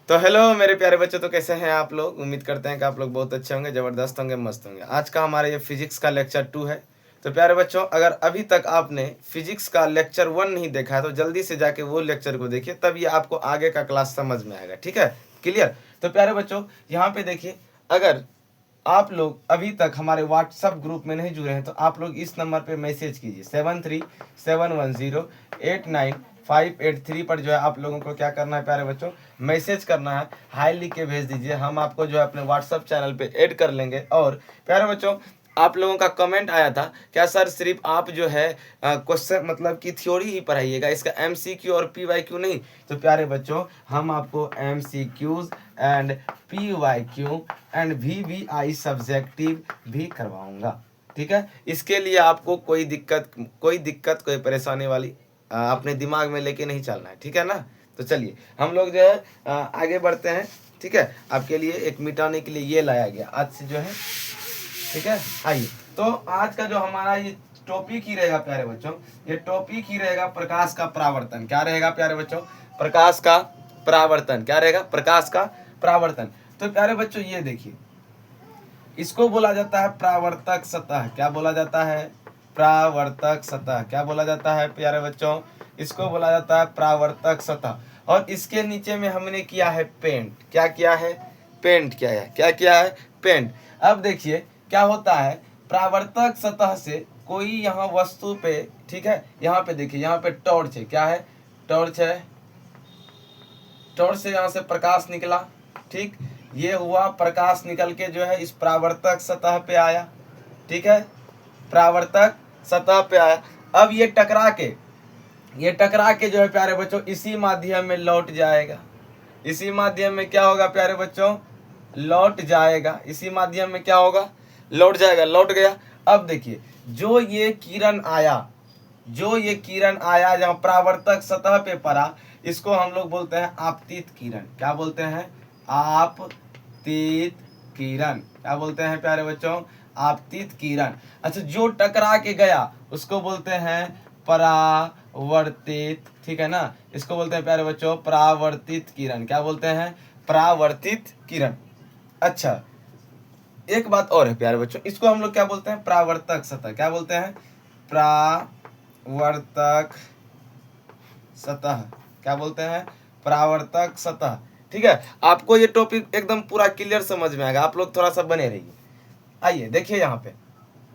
तो हेलो मेरे प्यारे बच्चों, तो कैसे हैं आप लोग। उम्मीद करते हैं कि आप लोग बहुत अच्छे होंगे, ज़बरदस्त होंगे, मस्त होंगे। आज का हमारा ये फिजिक्स का लेक्चर 2 है। तो प्यारे बच्चों, अगर अभी तक आपने फिजिक्स का लेक्चर 1 नहीं देखा है तो जल्दी से जाके वो लेक्चर को देखिए, तब ये आपको आगे का क्लास समझ में आएगा। ठीक है, क्लियर। तो प्यारे बच्चों यहाँ पे देखिए, अगर आप लोग अभी तक हमारे व्हाट्सएप ग्रुप में नहीं जुड़े हैं तो आप लोग इस नंबर पे मैसेज कीजिए 7371089583 पर। जो है आप लोगों को क्या करना है प्यारे बच्चों, मैसेज करना है, हाई लिख के भेज दीजिए। हम आपको जो है अपने व्हाट्सएप चैनल पे ऐड कर लेंगे। और प्यारे बच्चों, आप लोगों का कमेंट आया था, क्या सर सिर्फ आप जो है क्वेश्चन मतलब कि थ्योरी ही पढ़ाइएगा, इसका एमसीक्यू और पीवाईक्यू नहीं। तो प्यारे बच्चों, हम आपको MCQs and PYQ and VVI subjective भी करवाऊंगा। ठीक है, इसके लिए आपको कोई दिक्कत कोई परेशानी वाली अपने दिमाग में लेके नहीं चलना है। ठीक है ना। तो चलिए हम लोग जो है आगे बढ़ते हैं। ठीक है, आपके लिए एक मिटाने के लिए ये लाया गया आज से जो है। ठीक है, आइए। तो आज का जो हमारा ये टॉपिक ही रहेगा प्यारे बच्चों, ये टॉपिक ही रहेगा प्रकाश का परावर्तन। क्या रहेगा प्यारे बच्चों, प्रकाश का परावर्तन। क्या रहेगा, प्रकाश का परावर्तन। तो प्यारे बच्चों ये देखिए, इसको बोला जाता है परावर्तक सतह। क्या बोला जाता है, परावर्तक सतह। क्या बोला जाता है प्यारे बच्चों, इसको बोला जाता है परावर्तक सतह। और इसके नीचे में हमने किया है पेंट। क्या किया है, पेंट किया है। क्या किया है, पेंट। अब देखिए क्या होता है, परावर्तक सतह से कोई यहाँ वस्तु पे, ठीक है, यहाँ पे देखिए, यहाँ पे टॉर्च है। क्या है, टॉर्च है। टॉर्च से यहाँ से प्रकाश निकला। ठीक, ये हुआ, प्रकाश निकल के जो है इस परावर्तक सतह पे आया। ठीक है, परावर्तक सतह पे आया। अब ये टकरा के जो है प्यारे बच्चों इसी माध्यम में लौट जाएगा। इसी माध्यम में क्या होगा प्यारे बच्चों, लौट जाएगा। इसी माध्यम में क्या होगा, लौट जाएगा, लौट गया। अब देखिए, जो ये किरण आया जहाँ परावर्तक सतह पे पड़ा, इसको हम लोग बोलते हैं आपतित किरण। क्या बोलते हैं, आपतित किरण। क्या बोलते हैं प्यारे बच्चों, आपतित किरण। अच्छा, जो टकरा के गया उसको बोलते हैं परावर्तित। ठीक है ना, इसको बोलते हैं प्यारे बच्चों परावर्तित किरण। क्या बोलते हैं, परावर्तित किरण। अच्छा, एक बात और है प्यारे बच्चों, इसको हम लोग क्या बोलते हैं, परावर्तक सतह। क्या बोलते हैं, परावर्तक सतह। क्या बोलते हैं, परावर्तक सतह। ठीक है, आपको ये टॉपिक एकदम पूरा क्लियर समझ में आएगा, आप लोग थोड़ा सा बने रहिए। आइए देखिए यहाँ पे।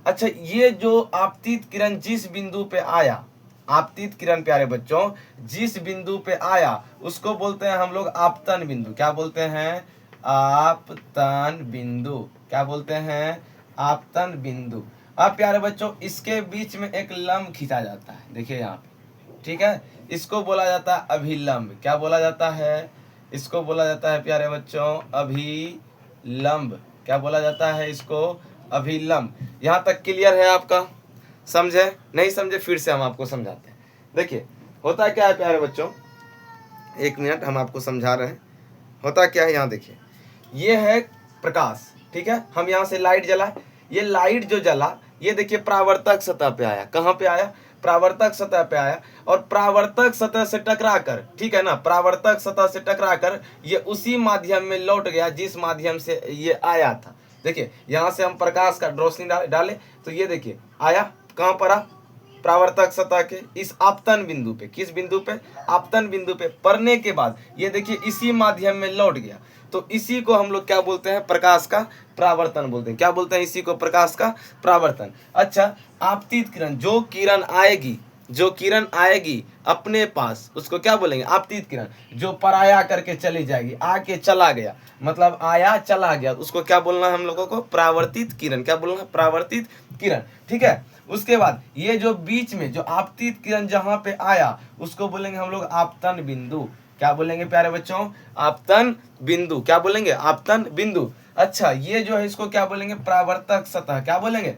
अच्छा, ये जो आपतित किरण जिस बिंदु पे आया, आपतित किरण प्यारे बच्चों जिस बिंदु पे आया उसको बोलते हैं हम लोग आपतन बिंदु। क्या बोलते हैं, आपतन बिंदु। क्या बोलते हैं, आपतन बिंदु। अब प्यारे बच्चों इसके बीच में एक लंब खींचा जाता है। देखिए यहाँ पे, ठीक है, इसको बोला जाता है अभिलंब। क्या बोला जाता है, इसको बोला जाता है प्यारे बच्चों अभिलंब। क्या बोला जाता है, इसको अभिलंब। यहाँ तक क्लियर है आपका, समझे, नहीं समझे फिर से हम आपको समझाते हैं। देखिए होता क्या है प्यारे बच्चों, एक मिनट हम आपको समझा रहे हैं। होता क्या है, यहाँ देखिए, ये है प्रकाश। ठीक है, हम यहाँ से लाइट जला, ये लाइट जो जला ये देखिए परावर्तक सतह पे आया। कहाँ पे आया, परावर्तक सतह पे आया। और परावर्तक सतह से टकरा कर, ठीक है ना, परावर्तक सतह से टकरा कर ये उसी माध्यम में लौट गया जिस माध्यम से ये आया था। देखिए यहाँ से हम प्रकाश का रोशनी डाले तो ये देखिए आया, कहाँ पर आ, परावर्तक सतह के इस आपतन बिंदु पे। किस बिंदु पे, आपतन बिंदु पे पड़ने के बाद ये देखिए इसी माध्यम में लौट गया। तो इसी को हम लोग क्या बोलते हैं, प्रकाश का परावर्तन बोलते हैं। क्या बोलते हैं, इसी को प्रकाश का परावर्तन। अच्छा, आपतित किरण, जो किरण आएगी अपने पास उसको क्या बोलेंगे, आपतित किरण। जो पराया करके चली जाएगी, आके चला गया, मतलब आया चला गया, उसको क्या बोलना है हम लोगों को, परावर्तित किरण। क्या बोलना है, परावर्तित किरण। ठीक है, उसके बाद ये जो बीच में जो आपतित किरण जहां पे आया उसको बोलेंगे हम लोग आपतन बिंदु। क्या बोलेंगे प्यारे बच्चों, आपतन बिंदु। क्या बोलेंगे, आपतन बिंदु। अच्छा, ये जो है इसको क्या बोलेंगे, परावर्तक सतह। क्या बोलेंगे,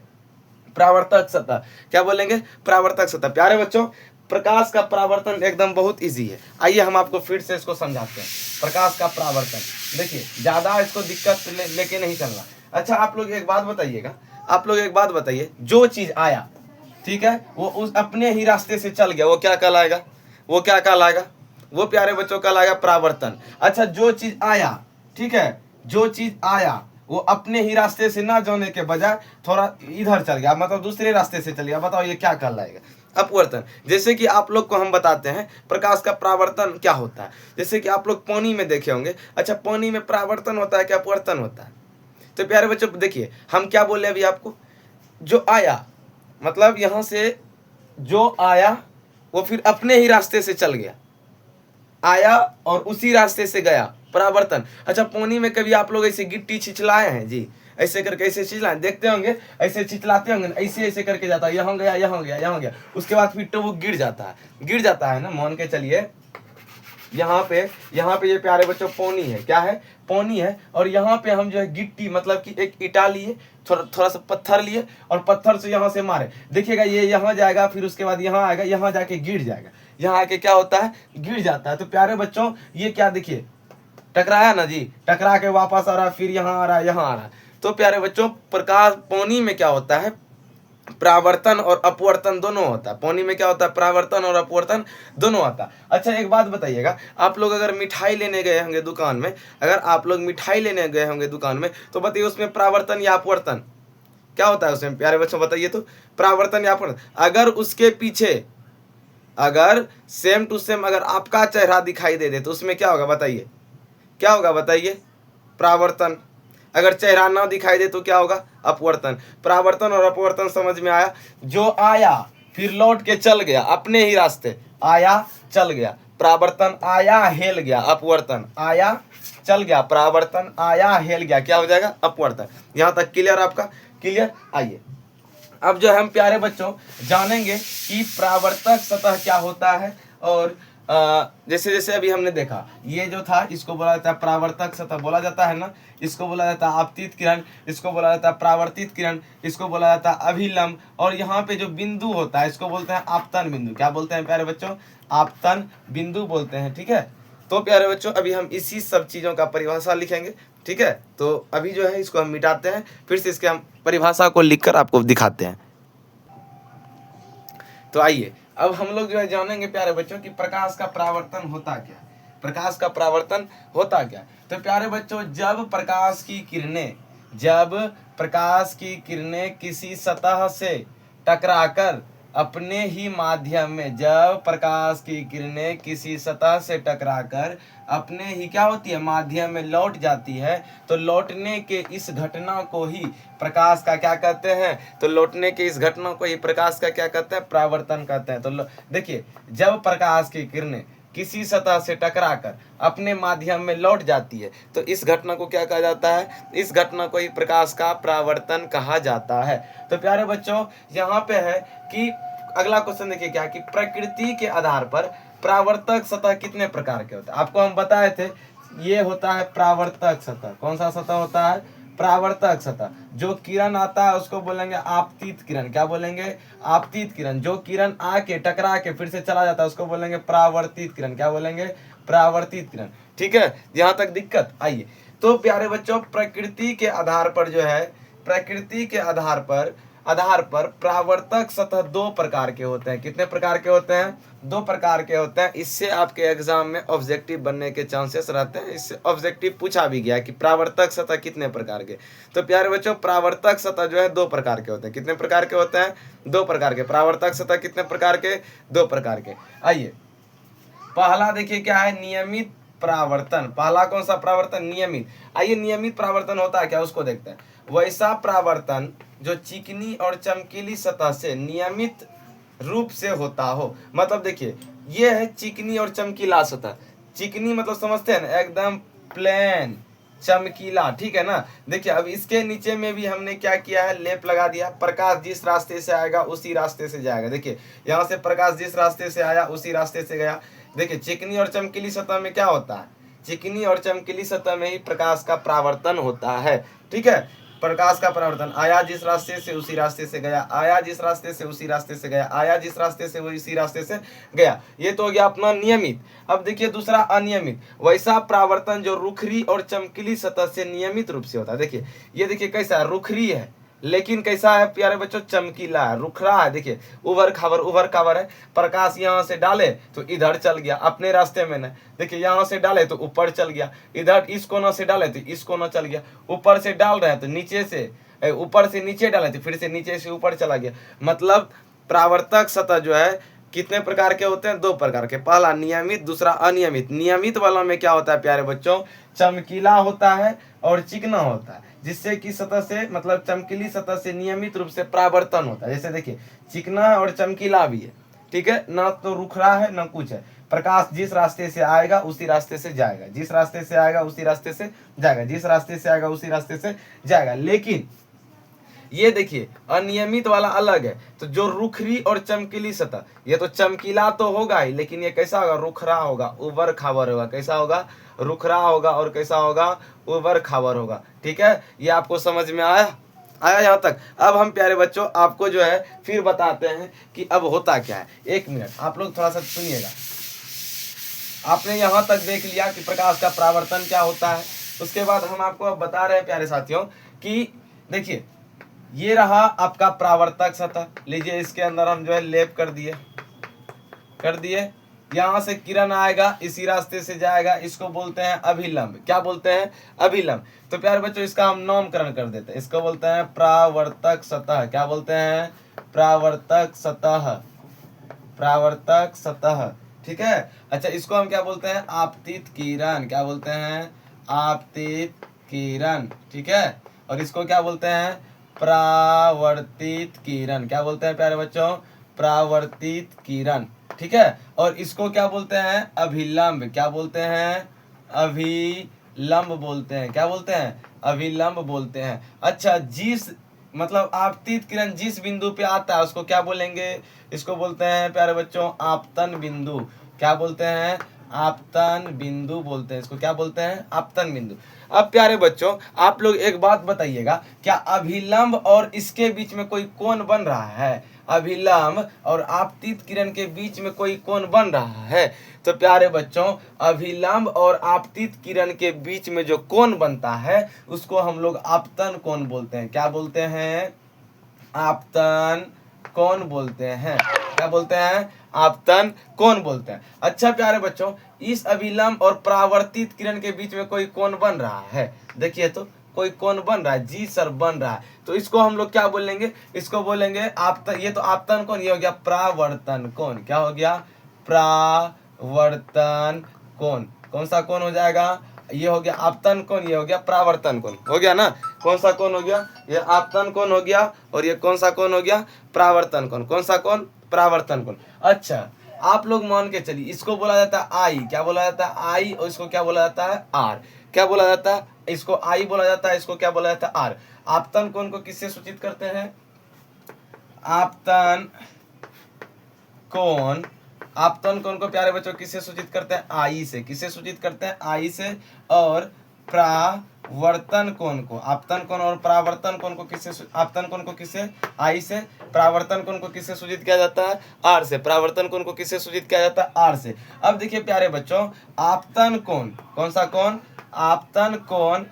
परावर्तक सतह। क्या बोलेंगे, परावर्तक सतह। प्यारे बच्चों, प्रकाश का परावर्तन एकदम बहुत इजी है। आइए हम आपको फिर से इसको समझाते हैं, प्रकाश का परावर्तन। देखिए ज्यादा इसको दिक्कत लेके नहीं चलना। अच्छा, आप लोग एक बात बताइए, जो चीज आया, ठीक है, वो उस अपने ही रास्ते से चल गया, वो क्या कहलाएगा, वो प्यारे बच्चों कहलाएगा परावर्तन। अच्छा, जो चीज आया, ठीक है, जो चीज आया वो अपने ही रास्ते से ना जाने के बजाय थोड़ा इधर चल गया, मतलब दूसरे रास्ते से चल गया, बताओ ये क्या कहलाएगा? अपवर्तन। जैसे कि आप लोग को हम बताते हैं प्रकाश का परावर्तन क्या होता है। जैसे कि आप लोग पानी में देखे होंगे, अच्छा पानी में परावर्तन होता है क्या अपवर्तन होता है? तो प्यारे बच्चों देखिए हम क्या बोले अभी आपको, जो आया मतलब यहां से जो आया वो फिर अपने ही रास्ते से चल गया, आया और उसी रास्ते से गया, परावर्तन। अच्छा, पानी में कभी आप लोग ऐसे गिट्टी छिछलाए हैं जी, ऐसे करके ऐसे छिछलाए देखते होंगे, ऐसे छिछलाते होंगे, ऐसे ऐसे करके जाता है, यहाँ गया यहाँ गया यहाँ गया, उसके बाद फिर तो वो गिर जाता है ना, मान के चलिए यहाँ पे ये प्यारे बच्चों पानी है, क्या है? पानी है। और यहाँ पे हम जो है गिट्टी मतलब कि एक ईटा लिए, थोड़ा सा पत्थर लिए और पत्थर से यहाँ से मारे, देखिएगा ये यहाँ जाएगा, फिर उसके बाद यहाँ आएगा, यहाँ जाके गिर जाएगा, यहाँ आके क्या होता है? गिर जाता है। तो प्यारे बच्चों ये क्या, देखिए टकराया ना जी, टकरा के वापस आ रहा है, फिर यहाँ आ रहा है, यहाँ आ रहा है। तो प्यारे बच्चों प्रकाश पानी में क्या होता है? परावर्तन और अपवर्तन दोनों होता है। पानी में क्या होता है? परावर्तन और अपवर्तन दोनों होता है। अच्छा एक बात बताइएगा, आप लोग अगर मिठाई लेने गए होंगे दुकान में, अगर आप लोग मिठाई लेने गए होंगे दुकान में, तो बताइए उसमें परावर्तन या अपवर्तन क्या होता है उसमें? प्यारे बच्चों बताइए तो, परावर्तन या अपवर्तन। अगर उसके पीछे अगर सेम टू सेम अगर आपका चेहरा दिखाई दे तो उसमें क्या होगा बताइए? क्या होगा बताइए? परावर्तन। अगर चेहरा ना दिखाई दे तो क्या होगा? अपवर्तन। परावर्तन और अपवर्तन समझ में आया? जो आया फिर लौट के चल गया अपने ही रास्ते, आया चल गया, परावर्तन आया हेल गया, अपवर्तन आया चल गया, परावर्तन आया हेल गया, क्या हो जाएगा? अपवर्तन। यहां तक क्लियर आपका? क्लियर। आइए अब जो हम प्यारे बच्चों जानेंगे कि परावर्तक सतह क्या होता है। और जैसे जैसे अभी हमने देखा, ये जो था इसको बोला जाता है परावर्तक सतह बोला जाता है ना, इसको बोला जाता है आपतित किरण, इसको बोला जाता है परावर्तित किरण, इसको बोला जाता है अभिलंब, और यहाँ पे जो बिंदु होता है इसको बोलते हैं आपतन बिंदु। क्या बोलते हैं प्यारे बच्चों? आपतन बिंदु बोलते हैं, ठीक है। तो प्यारे बच्चों अभी हम इसी सब चीज़ों का परिभाषा लिखेंगे, ठीक है। तो अभी जो है इसको हम मिटाते हैं, फिर से इसके हम परिभाषा को लिखकर आपको दिखाते हैं। तो आइए अब हम लोग जो है जानेंगे प्यारे बच्चों कि प्रकाश का परावर्तन होता क्या। प्रकाश का परावर्तन होता क्या? तो प्यारे बच्चों जब प्रकाश की किरणें किसी सतह से टकराकर अपने ही माध्यम में, जब प्रकाश की किरणें किसी सतह से टकराकर अपने ही क्या होती है? माध्यम में लौट जाती है, तो लौटने के इस घटना को ही प्रकाश का क्या कहते हैं? तो लौटने के इस घटना को ही प्रकाश का क्या कहते हैं? परावर्तन कहते हैं। तो देखिए जब प्रकाश की किरणें किसी सतह से टकराकर अपने माध्यम में लौट जाती है तो इस घटना को क्या कहा जाता है? इस घटना को ही प्रकाश का परावर्तन कहा जाता है। तो प्यारे बच्चों यहाँ पे है कि अगला क्वेश्चन देखिए क्या, कि प्रकृति के आधार पर परावर्तक सतह कितने प्रकार के होते हैं? आपको हम बताए थे ये होता है परावर्तक सतह। कौन सा सतह होता है? परावर्तक सतह। जो किरण आता है उसको बोलेंगे आपतित किरण। क्या बोलेंगे? आपतित किरण। जो किरण आके टकरा के फिर से चला जाता है उसको बोलेंगे परावर्तित किरण। क्या बोलेंगे? परावर्तित किरण। ठीक है, यहाँ तक दिक्कत? आइए तो प्यारे बच्चों प्रकृति के आधार पर जो है, प्रकृति के आधार पर परावर्तक सतह दो प्रकार के होते हैं। कितने प्रकार के होते हैं? दो प्रकार के होते हैं। इससे आपके एग्जाम में ऑब्जेक्टिव बनने के चांसेस रहते हैं। इससे ऑब्जेक्टिव पूछा भी गया कि परावर्तक सतह कितने प्रकार के। तो प्यारे बच्चों परावर्तक सतह जो है दो प्रकार के होते हैं। कितने प्रकार के होते हैं? दो प्रकार के। परावर्तक सतह कितने प्रकार के? दो प्रकार के। आइए पहला देखिए क्या है? नियमित परावर्तन। पहला कौन सा परावर्तन? नियमित। आइए नियमित परावर्तन होता है क्या उसको देखते हैं। वैसा परावर्तन जो चिकनी और चमकीली सतह से नियमित रूप से होता हो। मतलब देखिए ये है चिकनी और चमकीला सतह। चिकनी मतलब समझते हैं ना, एकदम प्लेन चमकीला, ठीक है ना। देखिए अब इसके नीचे में भी हमने क्या किया है? लेप लगा दिया। प्रकाश जिस रास्ते से आएगा उसी रास्ते से जाएगा। देखिए यहाँ से प्रकाश जिस रास्ते से आया उसी रास्ते से गया। देखिए चिकनी और चमकीली सतह में क्या होता है? चिकनी और चमकीली सतह में ही प्रकाश का परावर्तन होता है, ठीक है। प्रकाश का परावर्तन, आया जिस रास्ते से उसी रास्ते से गया, आया जिस रास्ते से उसी रास्ते से गया, आया जिस रास्ते से उसी रास्ते से गया। ये तो हो गया अपना नियमित। अब देखिए दूसरा अनियमित। वैसा परावर्तन जो रुखरी और चमकीली सतह से नियमित रूप से होता है। देखिए ये देखिए कैसा है? रुखरी है, लेकिन कैसा है प्यारे बच्चों, चमकीला है, रुखरा है। देखिए उभर खाबर है। प्रकाश यहाँ से डाले तो इधर चल गया अपने रास्ते में, न देखिए यहाँ से डाले तो ऊपर चल गया, इधर इस कोना से डाले तो इस कोना चल गया, ऊपर से डाल रहे हैं तो नीचे से, ऊपर से नीचे डाले तो फिर से नीचे से ऊपर चला गया। मतलब परावर्तक सतह जो है कितने प्रकार के होते हैं, दो प्रकार के, पहला नियमित, दूसरा अनियमित। नियमित वाला में क्या होता है प्यारे बच्चों, चमकीला होता है और चिकना होता है, जिससे कि सतह से मतलब चमकीली सतह से नियमित रूप से परावर्तन होता है। जैसे देखिए चिकना और चमकीला भी है, ठीक है, ना तो रुखरा है ना कुछ है। प्रकाश जिस रास्ते से आएगा उसी रास्ते से जाएगा, जिस रास्ते से आएगा उसी रास्ते से जाएगा, जिस रास्ते से आएगा उसी रास्ते से जाएगा। लेकिन ये देखिए अनियमित वाला अलग है। तो जो रुखरी और चमकीली सतह, ये तो चमकीला तो होगा ही, लेकिन ये कैसा होगा, रुखरा होगा, उबर खाबर होगा। कैसा होगा, रुखरा होगा और कैसा होगा, उबर खाबर होगा। ठीक है, ये आपको समझ में आया यहाँ तक। अब हम प्यारे बच्चों आपको जो है फिर बताते हैं कि अब होता क्या है। एक मिनट आप लोग थोड़ा सा सुनिएगा। आपने यहाँ तक देख लिया कि प्रकाश का परावर्तन क्या होता है। उसके बाद हम आपको अब बता रहे हैं प्यारे साथियों कि देखिए ये रहा आपका परावर्तक सतह। लीजिए इसके अंदर हम जो है लेप कर दिए। यहाँ से किरण आएगा, इसी रास्ते से जाएगा, इसको बोलते हैं अभिलंब। क्या बोलते हैं, अभिलंब। तो प्यारे बच्चों इसका हम नामकरण कर देते हैं, इसको बोलते हैं परावर्तक सतह। क्या बोलते हैं, परावर्तक सतह, परावर्तक सतह। ठीक है, अच्छा इसको हम क्या बोलते हैं, आपतित किरण। क्या बोलते हैं, आपतित किरण। ठीक है, और इसको क्या बोलते हैं, परावर्तित किरण। क्या बोलते हैं प्यारे बच्चों, परावर्तित किरण। ठीक है, और इसको क्या बोलते हैं, अभिलंब। क्या बोलते हैं, अभिलंब बोलते हैं। क्या बोलते हैं, अभिलंब बोलते हैं। अच्छा जिस मतलब आपतित किरण जिस बिंदु पे आता है उसको क्या बोलेंगे, इसको बोलते हैं प्यारे बच्चों आपतन बिंदु। क्या बोलते हैं, आपतन बिंदु बोलते हैं इसको। क्या बोलते हैं, आपतन बिंदु। अब प्यारे बच्चों आप लोग एक बात बताइएगा, क्या अभिलंब और इसके बीच में कोई कोण बन रहा है, अभिलंब और आपतित किरण के बीच में कोई कोण बन रहा है? तो प्यारे बच्चों अभिलंब और आपतित किरण के बीच में जो कोण बनता है उसको हम लोग आपतन कोण बोलते हैं। क्या बोलते हैं, आपतन कोण बोलते हैं। क्या बोलते हैं, आपतन कोण बोलते हैं। अच्छा प्यारे बच्चों इस अभिलंब और परावर्तित किरण के बीच में कोई कोण बन रहा है, देखिए तो कोई कोण बन रहा है, जी सर बन रहा है। तो इसको हम लोग क्या बोलेंगे, इसको बोलेंगे आपतन। ये तो आपतन कोण, ये हो गया परावर्तन कोण। क्या हो गया, परावर्तन कोण। कौन सा कोण हो जाएगा, ये हो गया आपतन कोण, ये हो गया परावर्तन कोण। हो गया ना, कौन सा कोण हो गया, ये आपतन कोण हो गया, और ये कौन सा कोण हो गया, परावर्तन कोण। कौन सा कोण, परावर्तन कोण। अच्छा आप लोग मान के चलिए इसको बोला जाता है आई। क्या बोला जाता है, आई। और इसको क्या बोला जाता है, आर। क्या बोला जाता है, इसको आई बोला जाता है, इसको क्या बोला जाता है, आर। आपतन कोण को किससे सूचित करते हैं, आपतन कोण, आपतन कोण को प्यारे बच्चों किससे सूचित करते हैं, आई से। किससे सूचित करते हैं, आई से। और परावर्तन कोण को, आपतन कोण और परावर्तन कोण को किससे, आपतन कोण को किससे, आई से। परावर्तन कोण को किससे सूचित किया जाता है, आर से। परावर्तन कोण को किससे सूचित किया जाता है, आर से। अब देखिए प्यारे बच्चों आपतन कोण, कौन सा कोण, आपतन कोण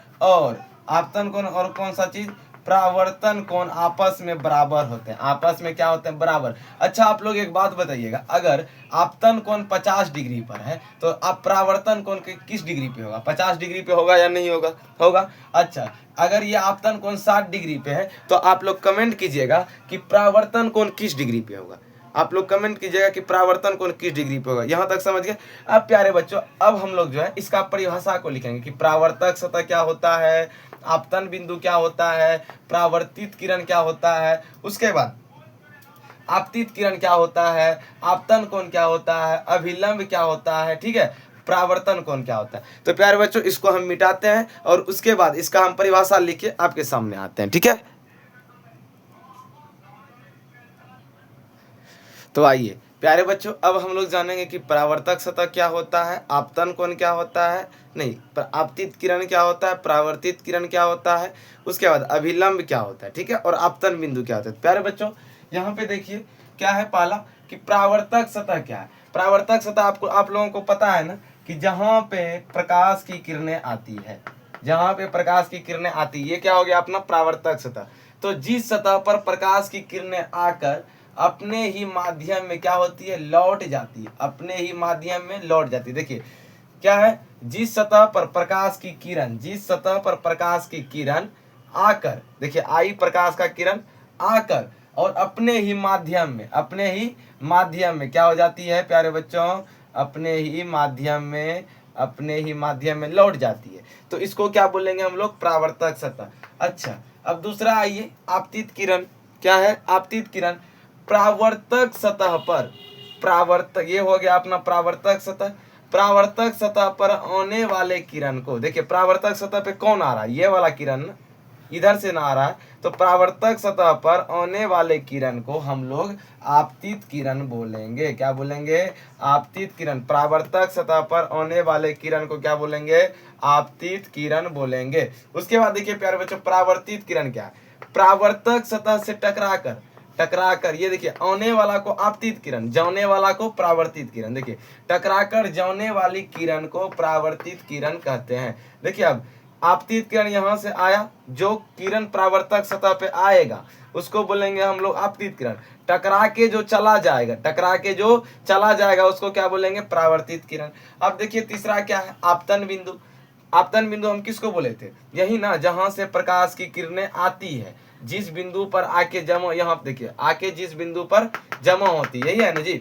और कौन सा चीज, परावर्तन कोण आपस में बराबर होते हैं। आपस में क्या होते हैं, बराबर। अच्छा आप लोग एक बात बताइएगा, अगर आपतन कोण 50 डिग्री पर है तो आप परावर्तन कोण के किस डिग्री पे होगा, 50 डिग्री पे होगा या नहीं होगा, होगा। अच्छा अगर ये आपतन कोण 60 डिग्री पे है तो आप लोग कमेंट कीजिएगा कि परावर्तन कोण किस डिग्री पे होगा। आप लोग कमेंट कीजिएगा कि परावर्तन कोण किस डिग्री पे होगा। यहाँ तक समझ गए। अब प्यारे बच्चों अब हम लोग जो है इसका परिभाषा को लिखेंगे कि परावर्तक सतह क्या होता है, आपतन बिंदु क्या होता है, परावर्तित किरण क्या होता है, उसके बाद आपतित किरण क्या होता है, आपतन कोण क्या होता है, अभिलंब क्या होता है, ठीक है, परावर्तन कोण क्या होता है। तो प्यारे बच्चों इसको हम मिटाते हैं और उसके बाद इसका हम परिभाषा लिख के आपके सामने आते हैं, ठीक है। तो आइए प्यारे बच्चों अब हम लोग जानेंगे कि परावर्तक सतह क्या होता है, आपतन कोण क्या होता है, नहीं आपतित किरण क्या होता है, परावर्तित किरण क्या होता है, उसके बाद अभिलंब क्या होता है, ठीक है, और आपतन बिंदु क्या होता है। प्यारे बच्चों यहाँ पे देखिए क्या है, पहला कि परावर्तक सतह क्या है। परावर्तक सतह आपको आप लोगों को पता है ना कि जहाँ पे प्रकाश की किरणें आती है, जहाँ पे प्रकाश की किरणें आती है, ये क्या हो गया अपना परावर्तक सतह। तो जिस सतह पर प्रकाश की किरणें आकर अपने ही माध्यम में क्या होती है, लौट जाती है, अपने ही माध्यम में लौट जाती है। देखिए क्या है, जिस सतह पर प्रकाश की किरण, जिस सतह पर प्रकाश की किरण आकर, देखिए आई प्रकाश का किरण आकर और अपने ही माध्यम में, अपने ही माध्यम में क्या हो जाती है प्यारे बच्चों, अपने ही माध्यम में, अपने ही माध्यम में लौट जाती है। तो इसको क्या बोलेंगे हम लोग, परावर्तक सतह। अच्छा अब दूसरा आइए, आपतित किरण। क्या है, आपतित किरण परावर्तक सतह पर, परावर्तक, ये हो गया अपना परावर्तक सतह। परावर्तक सतह पर आने वाले किरण को, देखिए परावर्तक सतह पे कौन आ रहा है, ये वाला किरण ना, इधर से ना आ रहा है, तो परावर्तक सतह पर आने वाले किरण को हम लोग आपतित किरण बोलेंगे। क्या बोलेंगे, आपतित किरण। परावर्तक सतह पर आने वाले किरण को क्या बोलेंगे, आपतित किरण बोलेंगे। उसके बाद देखिए प्यारे बच्चों, परावर्तित किरण क्या है, परावर्तक सतह से टकराकर, ये देखिए आने वाला को आपतित किरण, जाने वाला को परावर्तित किरण। देखिए टकराकर जाने वाली किरण को परावर्तित किरण कहते हैं। देखिए अब आपतित किरण यहां से आया, जो किरण परावर्तक सतह पे आएगा उसको बोलेंगे हम लोग आपतित किरण। टकरा के जो चला जाएगा, टकरा के जो चला जाएगा उसको क्या बोलेंगे, परावर्तित किरण। अब देखिए तीसरा क्या है, आपतन बिंदु। आपतन बिंदु हम किसको बोले थे, यही ना जहां से प्रकाश की किरणें आती है, जिस बिंदु पर आके जमा, यहाँ देखिए आके जिस बिंदु पर जमा होती है, यही है ना जी।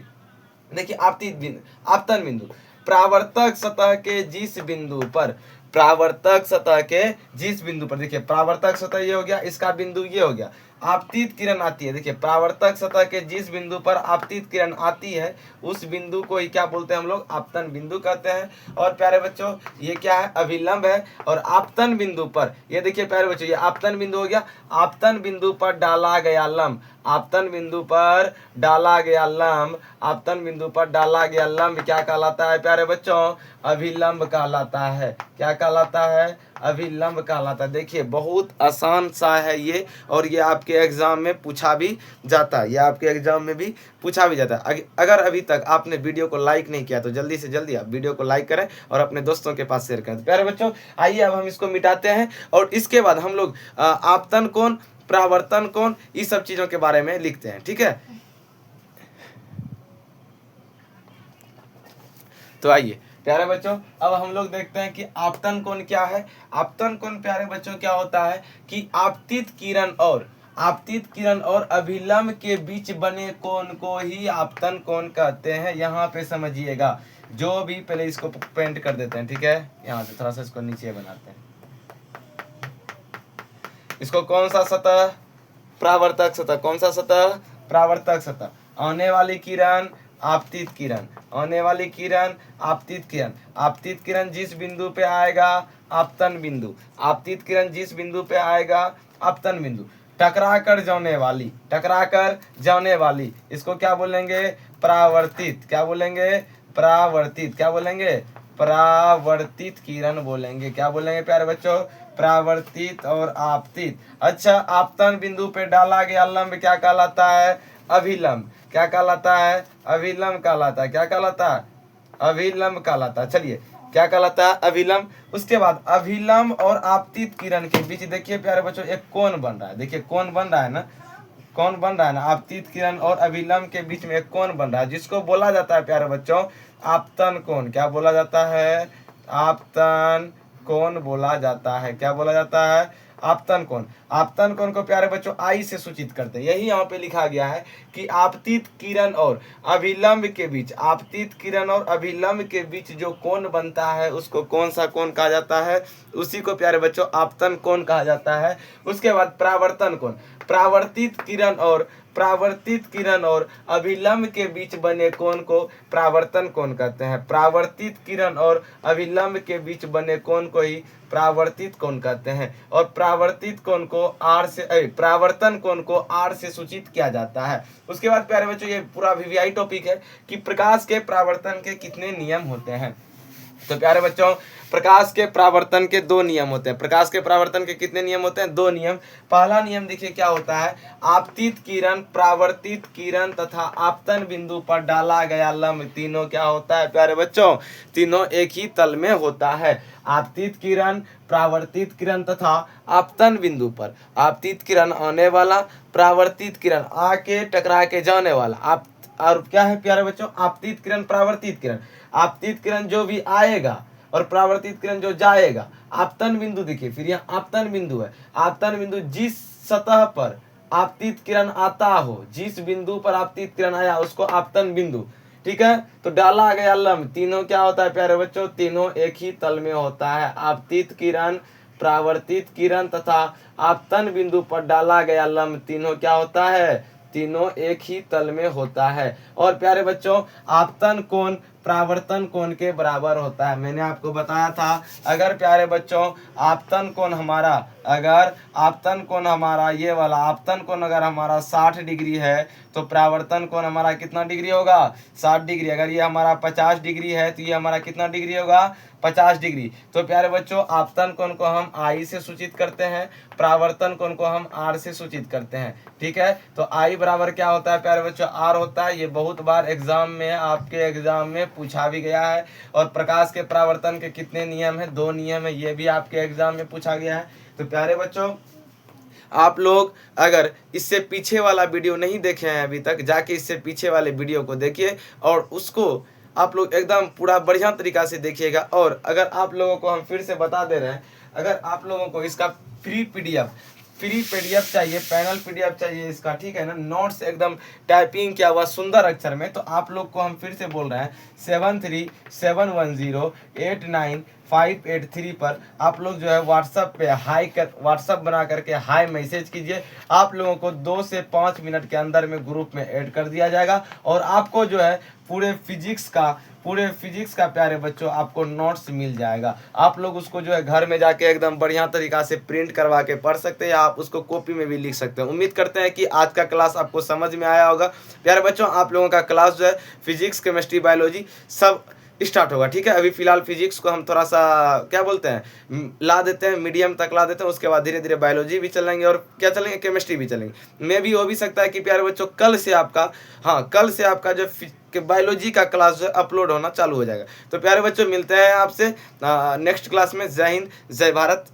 देखिए आपतित बिंदु, आपतन बिंदु परावर्तक सतह के जिस बिंदु पर, परावर्तक सतह के जिस बिंदु पर, देखिए परावर्तक सतह ये हो गया, इसका बिंदु ये हो गया, आपतित किरण आती है। देखिए परावर्तक सतह के जिस बिंदु पर आपतित किरण आती है उस बिंदु को ही क्या बोलते हैं हम लोग, आपतन बिंदु कहते हैं। और प्यारे बच्चों ये क्या है, अभिलंब है। और आपतन बिंदु पर, ये देखिए प्यारे बच्चों ये आपतन बिंदु हो गया, आपतन बिंदु पर डाला गया लंब, आपतन बिंदु पर डाला गया लंब, आपतन बिंदु पर डाला गया लंब क्या कहलाता है प्यारे बच्चों, अभिलंब कहलाता है। क्या कहलाता है, अभिलंब कहलाता है। देखिए बहुत आसान सा है ये, और ये आपके एग्जाम में पूछा भी जाता है, ये आपके एग्जाम में भी पूछा भी जाता है। अगर अभी तक आपने वीडियो को लाइक नहीं किया तो जल्दी से जल्दी आप वीडियो को लाइक करें और अपने दोस्तों के पास शेयर करें। प्यारे बच्चों आइए अब हम इसको मिटाते हैं और इसके बाद हम लोग आपतन कोण, परावर्तन कोण, इस सब चीजों के बारे में लिखते हैं, ठीक है। तो आइए प्यारे बच्चों अब हम लोग देखते हैं कि आपतन कोण क्या है। आपतन कोण प्यारे बच्चों क्या होता है कि आपतित किरण और अभिलंब के बीच बने कोण को ही आपतन कोण कहते हैं। यहाँ पे समझिएगा, जो भी, पहले इसको पेंट कर देते हैं, ठीक है, यहाँ से थोड़ा सा इसको नीचे बनाते हैं। इसको कौन सा सतह, परावर्तक सतह, कौन सा सतह, परावर्तक सतह। आने वाली किरण आपतित किरण, आने वाली किरण आपतित किरण, आपतित किरण जिस बिंदु पे आएगा आपतन बिंदु, आपतित किरण जिस बिंदु पे आएगा आपतन बिंदु। टकराकर जाने वाली, टकराकर जाने वाली, इसको क्या बोलेंगे, परावर्तित। क्या बोलेंगे, परावर्तित। क्या बोलेंगे, परावर्तित किरण बोलेंगे। क्या बोलेंगे प्यारे बच्चों, परावर्तित और आपतित। अच्छा आपतन बिंदु पे डाला गया लंब क्या कहलाता है, अभिलंब। क्या कहलाता है, अभिलंब कहलाता है। क्या कहलाता है, अभिलंब कहलाता है। चलिए क्या कहलाता है, अभिलंब। उसके बाद अभिलंब और आपतित किरण के बीच देखिए प्यारे बच्चों एक कोण बन रहा है। देखिए कोण बन रहा है ना, कौन बन रहा है ना, आपतित किरण और अभिलंब के बीच में एक कोण बन रहा है जिसको बोला जाता है प्यारे बच्चों आपतन कोण। क्या बोला जाता है, आपतन कोण बोला जाता है। क्या बोला जाता है, आपतन कोण। आपतन कोण को प्यारे बच्चों आई से सूचित करते हैं। यही यहाँ पे लिखा गया है कि आपतित किरण और अभिलंब के बीच, आपतित किरण और अभिलंब के बीच जो कोण बनता है उसको कौन सा कोण कहा जाता है, उसी को प्यारे बच्चों आपतन कोण कहा जाता है। उसके बाद परावर्तन कोण, परावर्तित किरण और अभिलंब के बीच बने कोण को परावर्तन कोण कहते हैं। परावर्तित किरण और अभिलंब के बीच बने कोण को ही परावर्तित कोण कहते हैं। और परावर्तित कोण को परावर्तन कोण को आर से सूचित किया जाता है। उसके बाद प्यारे बच्चों ये पूरा वीवीआई टॉपिक है कि प्रकाश के परावर्तन के कितने नियम होते हैं। तो प्यारे बच्चों प्रकाश के परावर्तन के दो नियम होते हैं। प्रकाश के परावर्तन के कितने नियम होते हैं? दो नियम। पहला नियम देखिए क्या होता है, आपतित किरण, परावर्तित किरण तथा आपतन बिंदु पर डाला गया लंब तीनों क्या होता है प्यारे बच्चों? तीनों एक ही तल में होता है। आपतित किरण, परावर्तित किरण तथा आपतन बिंदु पर, आपतित किरण आने वाला, परावर्तित किरण आके टकरा के जाने वाला। आप और क्या है प्यारे बच्चों? आपतित किरण, परावर्तित किरण। आपतित किरण जो भी आएगा और परावर्तित किरण जो जाएगा। आपतन बिंदु देखिए, फिर यहाँ आपतन बिंदु है। आपतन बिंदु जिस सतह पर आपतित किरण आता हो, जिस बिंदु पर आपतित किरण आया उसको आपतन बिंदु, ठीक है। तो डाला गया लंब तीनों क्या होता है प्यारे बच्चों? तीनों एक ही तल में होता है। आपतित किरण, परावर्तित किरण तथा आपतन बिंदु पर डाला गया लंब तीनों क्या होता है? तीनों एक ही तल में होता है। और प्यारे बच्चों आपतन कोण परावर्तन कोण के बराबर होता है। मैंने आपको बताया था अगर प्यारे बच्चों आपतन कोण हमारा, अगर आपतन कोण हमारा ये वाला आपतन कोण अगर हमारा 60 डिग्री है तो परावर्तन कोण हमारा कितना डिग्री होगा? 60 डिग्री। अगर ये हमारा 50 डिग्री है तो ये हमारा कितना डिग्री होगा? 50 डिग्री। तो प्यारे बच्चों आपतन कोण को हम आई से सूचित करते हैं, परावर्तन कोण को हम आर से सूचित करते हैं, ठीक है। तो आई बराबर क्या होता है प्यारे बच्चों? आर होता है। ये बहुत बार एग्जाम में, आपके एग्जाम में पूछा भी गया है। और प्रकाश के परावर्तन के कितने नियम है? दो नियम है, ये भी आपके एग्जाम में पूछा गया है। तो प्यारे बच्चों आप लोग अगर इससे पीछे वाला वीडियो नहीं देखे हैं अभी तक, जाके इससे पीछे वाले वीडियो को देखिए और उसको आप लोग एकदम पूरा बढ़िया तरीका से देखिएगा। और अगर आप लोगों को हम फिर से बता दे रहे हैं, अगर आप लोगों को इसका फ्री पीडीएफ चाहिए, पैनल पीडीएफ चाहिए इसका, ठीक है ना, नोट्स एकदम टाइपिंग किया हुआ सुंदर अक्षर में, तो आप लोग को हम फिर से बोल रहे हैं 7371089583 पर आप लोग जो है व्हाट्सएप पे व्हाट्सएप बना करके हाई मैसेज कीजिए। आप लोगों को 2 से 5 मिनट के अंदर में ग्रुप में ऐड कर दिया जाएगा और आपको जो है पूरे फिजिक्स का प्यारे बच्चों आपको नोट्स मिल जाएगा। आप लोग उसको जो है घर में जाके एकदम बढ़िया तरीका से प्रिंट करवा के पढ़ सकते हैं या आप उसको कॉपी में भी लिख सकते हैं। उम्मीद करते हैं कि आज का क्लास आपको समझ में आया होगा। प्यारे बच्चों आप लोगों का क्लास जो है फिजिक्स, केमिस्ट्री, बायोलॉजी सब स्टार्ट होगा, ठीक है। अभी फिलहाल फिजिक्स को हम थोड़ा सा क्या बोलते हैं ला देते हैं, मीडियम तक ला देते हैं, उसके बाद धीरे धीरे बायोलॉजी भी चलेंगे और क्या चलेंगे, केमिस्ट्री भी चलेंगे। मे भी हो भी सकता है कि प्यारे बच्चों कल से आपका जो बायोलॉजी का क्लास जो अपलोड होना चालू हो जाएगा। तो प्यारे बच्चों मिलते हैं आपसे नेक्स्ट क्लास में। जय हिंद, जय भारत।